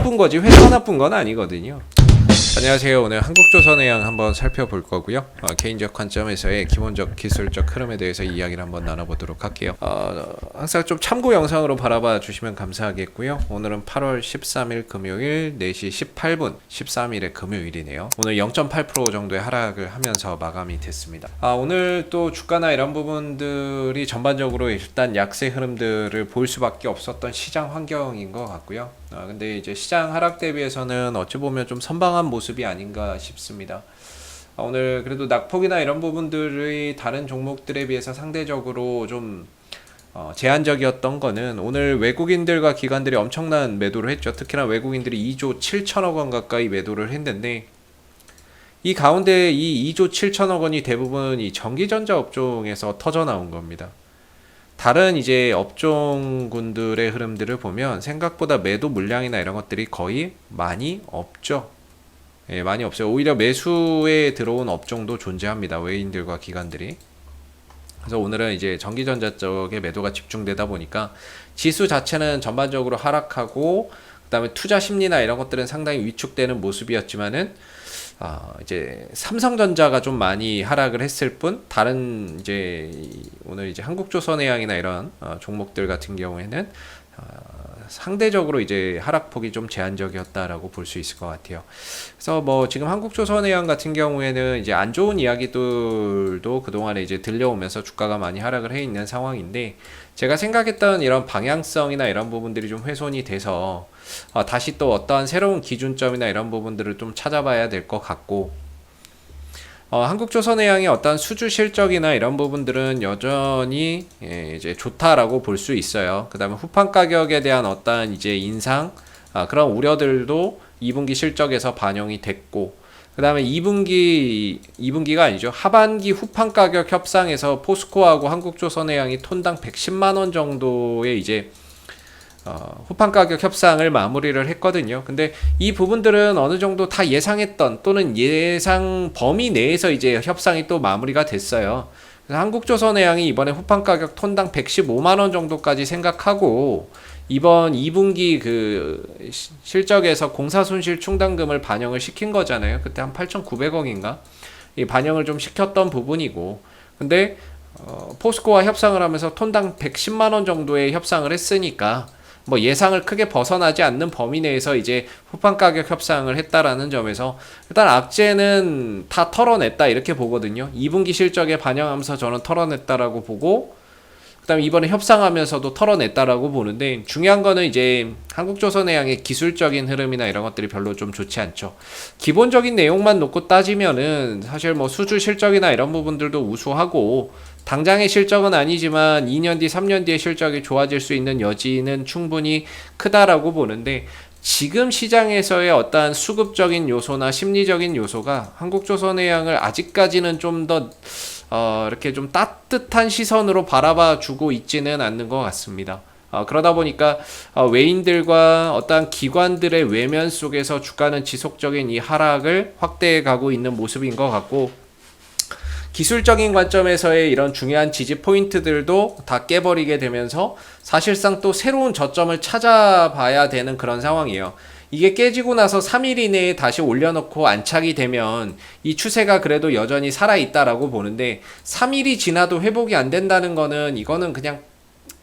나쁜 거지 회사가 나쁜 건 아니거든요. 안녕하세요. 오늘 한국조선해양 한번 살펴볼 거고요. 개인적 관점에서의 기본적 기술적 흐름에 대해서 이야기를 한번 나눠보도록 할게요. 항상 좀 참고 영상으로 바라봐 주시면 감사하겠고요. 오늘은 8월 13일 금요일 4시 18분 13일의 금요일이네요. 오늘 0.8% 정도의 하락을 하면서 마감이 됐습니다. 오늘 또 주가나 이런 부분들이 전반적으로 일단 약세 흐름들을 볼 수밖에 없었던 시장 환경인 것 같고요. 근데 이제 시장 하락 대비해서는 어찌 보면 좀 선방한 모습이 아닌가 싶습니다. 오늘 그래도 낙폭이나 이런 부분들의 다른 종목들에 비해서 상대적으로 좀 제한적이었던 거는 오늘 외국인들과 기관들이 엄청난 매도를 했죠. 특히나 외국인들이 2조 7천억 원 가까이 매도를 했는데 이 가운데 이 2조 7천억 원이 대부분 이 전기전자 업종에서 터져 나온 겁니다. 다른 이제 업종군들의 흐름들을 보면 생각보다 매도 물량이나 이런 것들이 거의 많이 없죠. 예, 많이 없어요. 오히려 매수에 들어온 업종도 존재합니다. 외인들과 기관들이. 그래서 오늘은 이제 전기전자 쪽에 매도가 집중되다 보니까 지수 자체는 전반적으로 하락하고 그다음에 투자 심리나 이런 것들은 상당히 위축되는 모습이었지만은 이제 삼성전자가 좀 많이 하락을 했을 뿐 다른 이제 오늘 이제 한국조선해양이나 이런 종목들 같은 경우에는 상대적으로 이제 하락폭이 좀 제한적이었다라고 볼 수 있을 것 같아요. 그래서 뭐 지금 한국조선해양 같은 경우에는 이제 안 좋은 이야기들도 그동안에 이제 들려오면서 주가가 많이 하락을 해 있는 상황인데 제가 생각했던 이런 방향성이나 이런 부분들이 좀 훼손이 돼서 다시 또 어떠한 새로운 기준점이나 이런 부분들을 좀 찾아봐야 될 것 같고 한국조선해양의 어떤 수주 실적이나 이런 부분들은 여전히 이제 좋다라고 볼 수 있어요. 그 다음에 후판 가격에 대한 어떤 이제 인상 그런 우려들도 2분기 실적에서 반영이 됐고 그 다음에 2분기가 아니죠. 하반기 후판 가격 협상에서 포스코하고 한국조선해양이 톤당 110만 원 정도의 이제 후판 가격 협상을 마무리를 했거든요. 근데 이 부분들은 어느 정도 다 예상했던 또는 예상 범위 내에서 이제 협상이 또 마무리가 됐어요. 그래서 한국조선해양이 이번에 후판 가격 톤당 115만 원 정도까지 생각하고 이번 2분기 그 실적에서 공사손실 충당금을 반영을 시킨 거잖아요. 그때 한 8,900억인가? 이 반영을 좀 시켰던 부분이고 근데 포스코와 협상을 하면서 톤당 110만 원 정도의 협상을 했으니까 뭐 예상을 크게 벗어나지 않는 범위 내에서 이제 후판 가격 협상을 했다라는 점에서 일단 악재는 다 털어냈다 이렇게 보거든요. 2분기 실적에 반영하면서 저는 털어냈다라고 보고 그다음에 이번에 협상하면서도 털어냈다라고 보는데 중요한 거는 이제 한국조선해양의 기술적인 흐름이나 이런 것들이 별로 좀 좋지 않죠. 기본적인 내용만 놓고 따지면은 사실 뭐 수주 실적이나 이런 부분들도 우수하고 당장의 실적은 아니지만 2년 뒤, 3년 뒤의 실적이 좋아질 수 있는 여지는 충분히 크다라고 보는데 지금 시장에서의 어떠한 수급적인 요소나 심리적인 요소가 한국조선해양을 아직까지는 좀 더 이렇게 좀 따뜻한 시선으로 바라봐 주고 있지는 않는 것 같습니다. 그러다 보니까 외인들과 어떠한 기관들의 외면 속에서 주가는 지속적인 이 하락을 확대해 가고 있는 모습인 것 같고 기술적인 관점에서의 이런 중요한 지지 포인트들도 다 깨버리게 되면서 사실상 또 새로운 저점을 찾아봐야 되는 그런 상황이에요. 이게 깨지고 나서 3일 이내에 다시 올려놓고 안착이 되면 이 추세가 그래도 여전히 살아있다라고 보는데 3일이 지나도 회복이 안 된다는 거는 이거는 그냥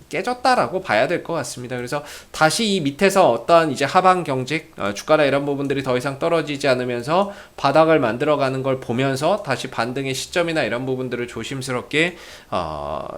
깨졌다라고 봐야 될 것 같습니다. 그래서 다시 이 밑에서 어떠한 이제 하방 경직, 주가나 이런 부분들이 더 이상 떨어지지 않으면서 바닥을 만들어가는 걸 보면서 다시 반등의 시점이나 이런 부분들을 조심스럽게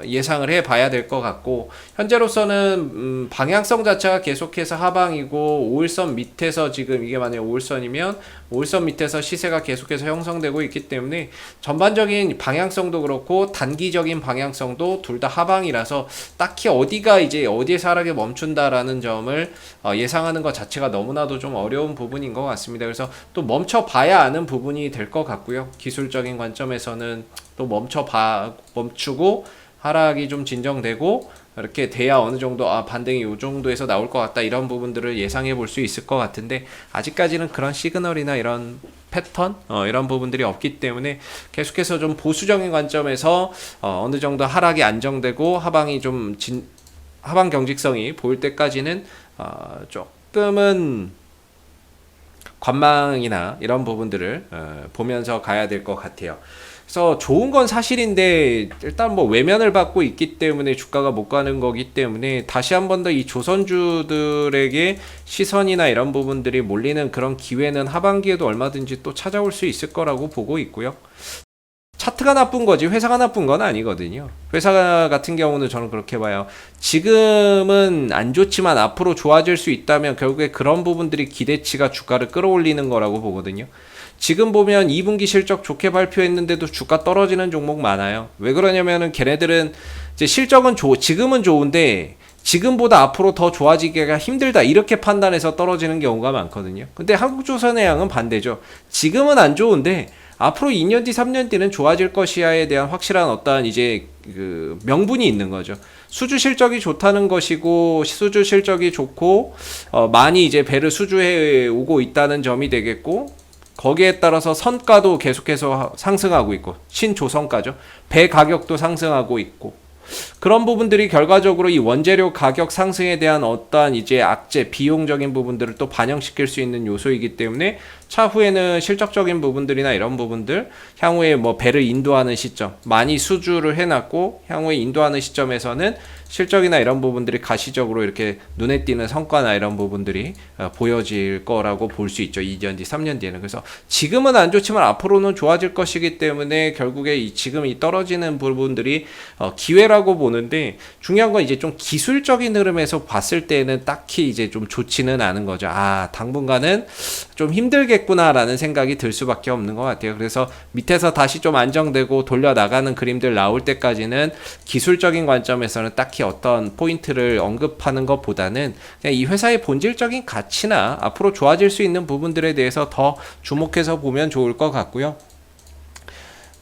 예상을 해봐야 될 것 같고 현재로서는 방향성 자체가 계속해서 하방이고 5일선 밑에서 지금 이게 만약에 5일선이면 5일선 밑에서 시세가 계속해서 형성되고 있기 때문에 전반적인 방향성도 그렇고 단기적인 방향성도 둘 다 하방이라서 딱히 어디가 이제 어디에서 하락에 멈춘다라는 점을 예상하는 것 자체가 너무나도 좀 어려운 부분인 것 같습니다. 그래서 또 멈춰봐야 아는 부분이 될 것 같고요. 기술적인 관점에서는 또 멈추고 하락이 좀 진정되고 이렇게 돼야 어느 정도 반등이 이 정도에서 나올 것 같다 이런 부분들을 예상해 볼 수 있을 것 같은데 아직까지는 그런 시그널이나 이런 패턴 이런 부분들이 없기 때문에 계속해서 좀 보수적인 관점에서 어느 정도 하락이 안정되고 하방이 좀 하방 경직성이 보일 때까지는 조금은 관망이나 이런 부분들을 보면서 가야 될 것 같아요. 그래서 좋은 건 사실인데 일단 뭐 외면을 받고 있기 때문에 주가가 못 가는 거기 때문에 다시 한 번 더 이 조선주들에게 시선이나 이런 부분들이 몰리는 그런 기회는 하반기에도 얼마든지 또 찾아올 수 있을 거라고 보고 있고요. 차트가 나쁜 거지 회사가 나쁜 건 아니거든요. 회사 같은 경우는 저는 그렇게 봐요. 지금은 안 좋지만 앞으로 좋아질 수 있다면 결국에 그런 부분들이 기대치가 주가를 끌어올리는 거라고 보거든요. 지금 보면 2분기 실적 좋게 발표했는데도 주가 떨어지는 종목 많아요. 왜 그러냐면은 걔네들은 이제 실적은 지금은 좋은데 지금보다 앞으로 더 좋아지기가 힘들다 이렇게 판단해서 떨어지는 경우가 많거든요. 근데 한국조선해양은 반대죠. 지금은 안 좋은데 앞으로 2년 뒤, 3년 뒤는 좋아질 것이야에 대한 확실한 어떠한 이제 그 명분이 있는 거죠. 수주 실적이 좋다는 것이고 수주 실적이 좋고 많이 이제 배를 수주해 오고 있다는 점이 되겠고 거기에 따라서 선가도 계속해서 상승하고 있고 신조선가죠. 배 가격도 상승하고 있고 그런 부분들이 결과적으로 이 원재료 가격 상승에 대한 어떠한 이제 악재, 비용적인 부분들을 또 반영시킬 수 있는 요소이기 때문에 차후에는 실적적인 부분들이나 이런 부분들, 향후에 뭐 배를 인도하는 시점, 많이 수주를 해놨고 향후에 인도하는 시점에서는 실적이나 이런 부분들이 가시적으로 이렇게 눈에 띄는 성과나 이런 부분들이 보여질 거라고 볼 수 있죠. 2년 뒤, 3년 뒤에는. 그래서 지금은 안 좋지만 앞으로는 좋아질 것이기 때문에 결국에 지금 이 떨어지는 부분들이 기회라고 보는데 중요한 건 이제 좀 기술적인 흐름에서 봤을 때는 딱히 이제 좀 좋지는 않은 거죠. 아, 당분간은 좀 힘들겠구나라는 생각이 들 수밖에 없는 것 같아요. 그래서 밑에서 다시 좀 안정되고 돌려나가는 그림들 나올 때까지는 기술적인 관점에서는 딱히 어떤 포인트를 언급하는 것보다는 그냥 이 회사의 본질적인 가치나 앞으로 좋아질 수 있는 부분들에 대해서 더 주목해서 보면 좋을 것 같고요.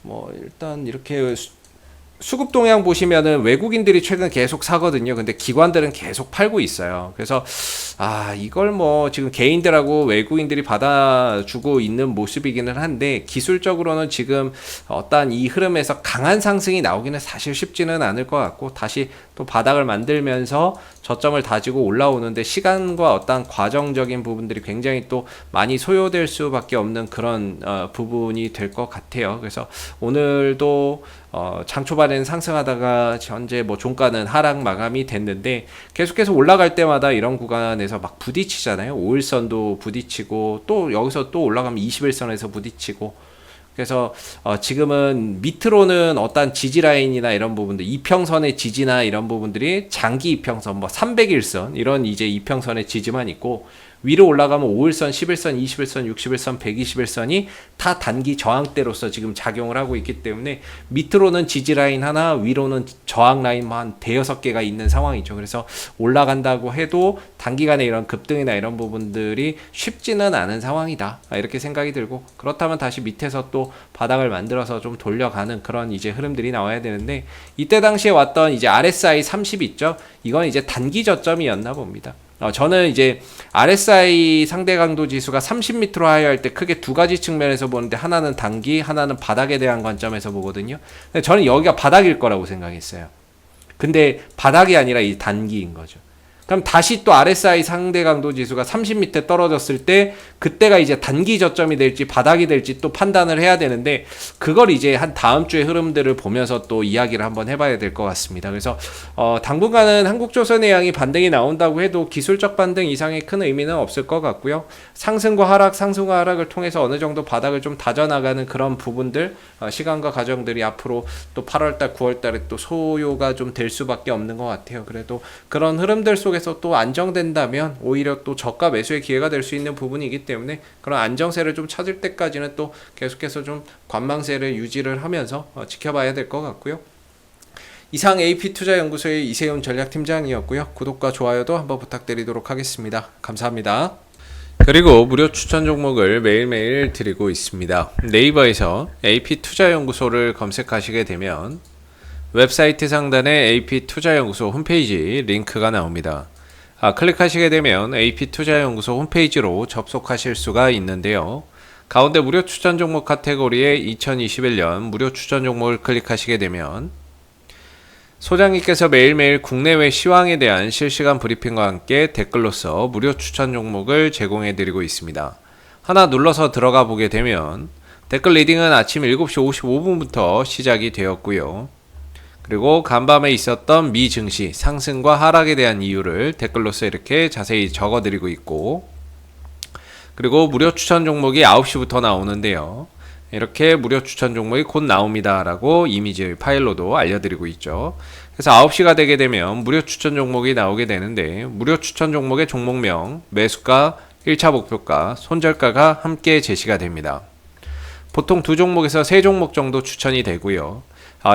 뭐 일단 이렇게 수급 동향 보시면은 외국인들이 최근 계속 사거든요. 근데 기관들은 계속 팔고 있어요. 그래서 이걸 뭐 지금 개인들하고 외국인들이 받아주고 있는 모습이기는 한데 기술적으로는 지금 어떠한 이 흐름에서 강한 상승이 나오기는 사실 쉽지는 않을 것 같고 다시 또 바닥을 만들면서 저점을 다지고 올라오는데 시간과 어떠한 과정적인 부분들이 굉장히 또 많이 소요될 수밖에 없는 그런 부분이 될 것 같아요. 그래서 오늘도 장 초반에는 상승하다가 현재 뭐 종가는 하락 마감이 됐는데 계속해서 올라갈 때마다 이런 구간에서 막 부딪히잖아요. 5일선도 부딪히고 또 여기서 또 올라가면 21선에서 부딪히고 그래서 지금은 밑으로는 어떤 지지 라인이나 이런 부분들 이평선의 지지나 이런 부분들이 장기 이평선 뭐 300일선 이런 이제 이평선의 지지만 있고 위로 올라가면 5일선, 11선, 21선, 61선, 121선이 다 단기 저항대로서 지금 작용을 하고 있기 때문에 밑으로는 지지라인 하나, 위로는 저항라인만 대여섯 개가 있는 상황이죠. 그래서 올라간다고 해도 단기간에 이런 급등이나 이런 부분들이 쉽지는 않은 상황이다. 이렇게 생각이 들고 그렇다면 다시 밑에서 또 바닥을 만들어서 좀 돌려가는 그런 이제 흐름들이 나와야 되는데 이때 당시에 왔던 이제 RSI 30 있죠. 이건 이제 단기 저점이었나 봅니다. 저는 이제 RSI 상대 강도 지수가 30m로 하회할 때 크게 두 가지 측면에서 보는데 하나는 단기, 하나는 바닥에 대한 관점에서 보거든요. 근데 저는 여기가 바닥일 거라고 생각했어요. 근데 바닥이 아니라 이 단기인 거죠. 그럼 다시 또 RSI 상대 강도 지수가 30m 떨어졌을 때 그때가 이제 단기 저점이 될지 바닥이 될지 또 판단을 해야 되는데 그걸 이제 한 다음 주의 흐름들을 보면서 또 이야기를 한번 해봐야 될 것 같습니다. 그래서 당분간은 한국조선해양이 반등이 나온다고 해도 기술적 반등 이상의 큰 의미는 없을 것 같고요. 상승과 하락을 통해서 어느 정도 바닥을 좀 다져나가는 그런 부분들 시간과 과정들이 앞으로 또 8월달 9월달에 또 소요가 좀 될 수밖에 없는 것 같아요. 그래도 그런 흐름들 속에서 또 안정된다면 오히려 또 저가 매수의 기회가 될 수 있는 부분이기 때문에 그런 안정세를 좀 찾을 때까지는 또 계속해서 좀 관망세를 유지를 하면서 지켜봐야 될 것 같고요. 이상 AP투자연구소의 이세훈 전략팀장이었고요. 구독과 좋아요도 한번 부탁드리도록 하겠습니다. 감사합니다. 그리고 무료 추천 종목을 매일매일 드리고 있습니다. 네이버에서 AP투자연구소를 검색하시게 되면 웹사이트 상단에 AP투자연구소 홈페이지 링크가 나옵니다. 클릭하시게 되면 AP투자연구소 홈페이지로 접속하실 수가 있는데요. 가운데 무료 추천 종목 카테고리에 2021년 무료 추천 종목을 클릭하시게 되면 소장님께서 매일매일 국내외 시황에 대한 실시간 브리핑과 함께 댓글로서 무료 추천 종목을 제공해 드리고 있습니다. 하나 눌러서 들어가 보게 되면 댓글 리딩은 아침 7시 55분부터 시작이 되었고요. 그리고 간밤에 있었던 미 증시 상승과 하락에 대한 이유를 댓글로서 이렇게 자세히 적어드리고 있고, 그리고 무료 추천 종목이 9시부터 나오는데요. 이렇게 무료 추천 종목이 곧 나옵니다 라고 이미지 파일로도 알려드리고 있죠. 그래서 9시가 되게 되면 무료 추천 종목이 나오게 되는데, 무료 추천 종목의 종목명, 매수가, 1차 목표가, 손절가가 함께 제시가 됩니다. 보통 2종목에서 3종목 정도 추천이 되고요.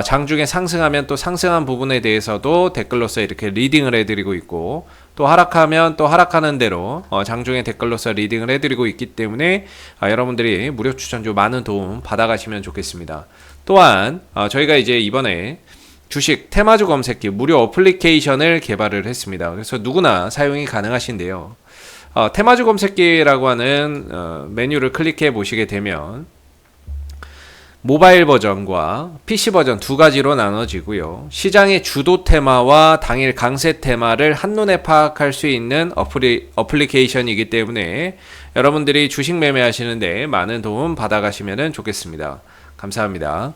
장중에 상승하면 또 상승한 부분에 대해서도 댓글로서 이렇게 리딩을 해드리고 있고, 또 하락하면 또 하락하는 대로 장중에 댓글로서 리딩을 해드리고 있기 때문에 여러분들이 무료 추천 좀 많은 도움 받아가시면 좋겠습니다. 또한 저희가 이제 이번에 주식 테마주 검색기 무료 어플리케이션을 개발을 했습니다. 그래서 누구나 사용이 가능하신데요. 테마주 검색기라고 하는 메뉴를 클릭해 보시게 되면 모바일 버전과 PC 버전 두 가지로 나눠지고요. 시장의 주도 테마와 당일 강세 테마를 한눈에 파악할 수 있는 어플리케이션이기 때문에 여러분들이 주식 매매하시는데 많은 도움 받아가시면 좋겠습니다. 감사합니다.